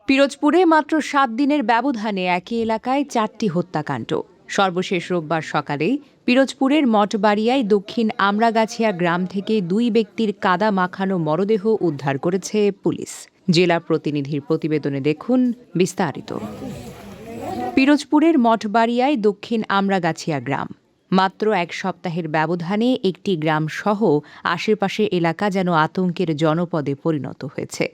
পিরোজপুরে মাত্র ৭ দিনের ব্যবধানে একই এলাকায় ৪টি হত্যাকাণ্ড। সর্বশেষ রোববার সকালে পিরোজপুরের মঠবাড়িয়ায় দক্ষিণ আমরাগাছিয়া গ্রাম থেকে ২ ব্যক্তির কাদা মাখানো মরদেহ উদ্ধার করেছে পুলিশ। জেলা প্রতিনিধির প্রতিবেদনে দেখুন বিস্তারিত। পিরোজপুরের মঠবাড়িয়ায় দক্ষিণ আমরাগাছিয়া গ্রাম। মাত্র এক সপ্তাহের ব্যবধানে একটি গ্রাম সহ আশেপাশের এলাকা যেন আতঙ্কের জনপদে পরিণত হয়েছে।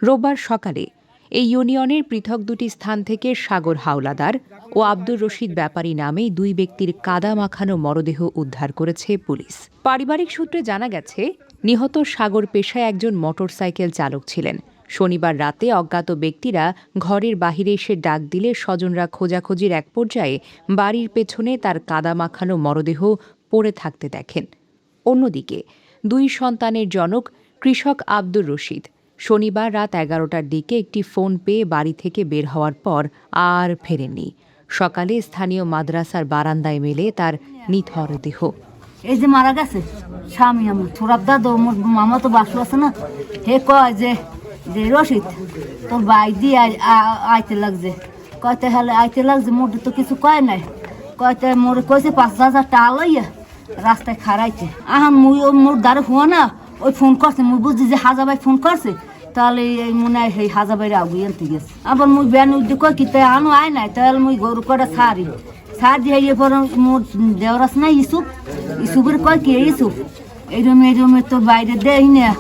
রোববার সকালে এই ইউনিয়নের পৃথক দুটি স্থান থেকে সাগর হাওলাদার ও আব্দুর রশিদ ব্যাপারী নামে ২ ব্যক্তির কাদা মাখানো মরদেহ উদ্ধার করেছে পুলিশ। পারিবারিক সূত্রে জানা গেছে, নিহত সাগর পেশায় একজন মোটরসাইকেল চালক ছিলেন। শনিবার রাতে অজ্ঞাত ব্যক্তিরা ঘরের বাহিরে এসে ডাক দিলে স্বজনরা খোঁজাখুঁজির এক পর্যায়ে বাড়ির পেছনে তার কাদা মাখানো মরদেহ পড়ে থাকতে দেখেন। অন্যদিকে ২ সন্তানের জনক কৃষক আব্দুর রশিদ শনিবার রাত ১১টার দিকে একটি ফোন পেয়ে বাড়ি থেকে বের হওয়ার পর আর ফেরেননি। সকালে স্থানীয় মাদ্রাসার বারান্দায় মেলে তার নিথর দেহ। এই যে মারা গেছে স্বামী আমার ছোড়াবদা তো মামা তো বাসু আছে না, হে কয় যে রশিদ তোর বাই দিয়ে আইতে লাগছে, কয়তে হলে আইতে লাগছে, মোর তো কিছু কয় নাই, কয়তে মোর কইছে ৫,০০০ টাকা লইয়া রাস্তায় খারাইছে। আহান মুই ও মোর দ্বারে হওয়া না, ওই ফোন করছে, মুই বুঝছি যে হাজাবাই ফোন করছে, তাহলে এই মনে হয় সেই হাজাবাইরে আগুই আনতে গেছে। আবার মুই ব্যান উদ্যোগ কয় কি তাই আনো আয় নাই, তাহলে মুই গরু কটা ছাড়ি দিয়ে পর মোর দেওরাস না ইসুফের কয় কি ইসুফ এইরমে তোর বাইরে দেয় না।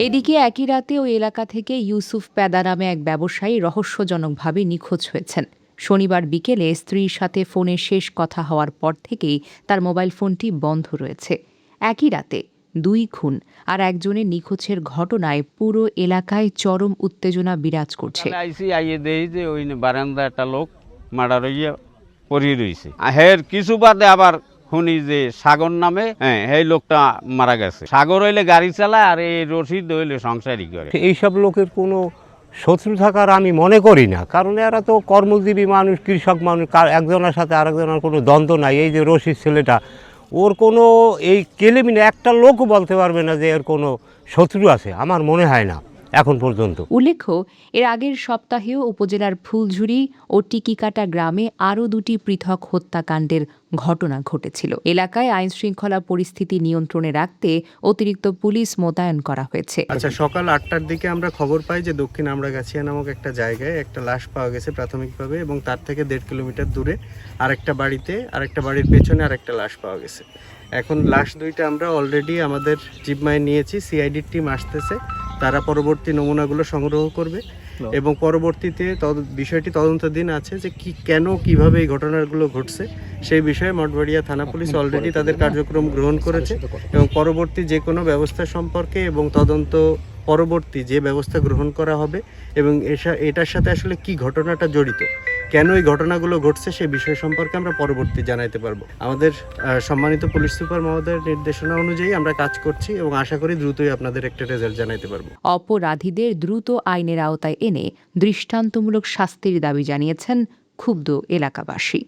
এদিকে একই রাতে ওই এলাকা থেকে ইউসুফ পেদা নামে এক ব্যবসায়ী রহস্যজনকভাবে নিখোঁজ হয়েছেন। শনিবার বিকেলে স্ত্রীর সাথে ফোনে শেষ কথা হওয়ার পর থেকেই তার মোবাইল ফোনটি বন্ধ রয়েছে। একই রাতে ২ খুন আর একজনের নিখোঁজের ঘটনায় পুরো এলাকায় চরম উত্তেজনা বিরাজ করছে। ওই বারান্দা একটা লোক মারা রইয়া পড়ে রয়েছে, হের কিছু বাদে আবার শুনি যে সাগর নামে এই লোকটা মারা গেছে। সাগর হইলে গাড়ি চালায় আর এই রশিদ হইলে সংসারই করে। এইসব লোকের কোনো শত্রু থাকার আমি মনে করি না, কারণ এরা তো কর্মজীবী মানুষ, কৃষক মানুষ, একজনের সাথে আরেকজনের কোনো দ্বন্দ্ব নাই। এই যে রশিদ ছেলেটা, ওর কোনো এই কেলেমিনে একটা লোকও বলতে পারবে না যে এর কোনো শত্রু আছে, আমার মনে হয় না এখন পর্যন্ত। উল্লেখ্য, এর আগের সপ্তাহেও উপজেলার ফুলঝুরি ও টিকিকাটা গ্রামে আরও 2টি পৃথক হত্যাকাণ্ডের ঘটনা ঘটেছিল। এলাকায় আইন শৃঙ্খলা পরিস্থিতি নিয়ন্ত্রণে রাখতে অতিরিক্ত পুলিশ মোতায়েন করা হয়েছে। আচ্ছা, সকাল ৮টার দিকে আমরা খবর পাই যে দক্ষিণ আমরাগাছিয়া নামক একটা জায়গায় একটা লাশ পাওয়া গেছে প্রাথমিকভাবে, এবং তার থেকে ১.৫ কিলোমিটার দূরে আরেকটা বাড়ির পেছনে আরেকটা লাশ পাওয়া গেছে। এখন লাশ দুইটা আমরা অলরেডি আমাদের জিম্মায় নিয়েছি, সিআইডির টিম আসতেছে, তারা পরবর্তী নমুনাগুলো সংগ্রহ করবে এবং পরবর্তীতে বিষয়টি তদন্তাধীন আছে যে কিভাবে এই ঘটনাগুলো ঘটছে সেই বিষয়ে মঠবাড়িয়া থানা পুলিশ অলরেডি তাদের কার্যক্রম গ্রহণ করেছে এবং পরবর্তী যে কোনো ব্যবস্থা সম্পর্কে এবং তদন্ত পরবর্তী যে ব্যবস্থা গ্রহণ করা হবে এবং এটার সাথে আসলে কি ঘটনাটা জড়িত, কেন এই ঘটনাগুলো ঘটছে সেই বিষয় সম্পর্কে আমরা পরবর্তী জানাইতে পারবো। আমাদের সম্মানিত পুলিশ সুপার মহোদয়ের নির্দেশনা অনুযায়ী আমরা কাজ করছি এবং আশা করি দ্রুতই আপনাদের একটা রেজাল্ট জানাইতে পারবো। অপরাধীদের দ্রুত আইনের আওতায় এনে দৃষ্টান্তমূলক শাস্তির দাবি জানিয়েছেন ক্ষুব্ধ এলাকাবাসী।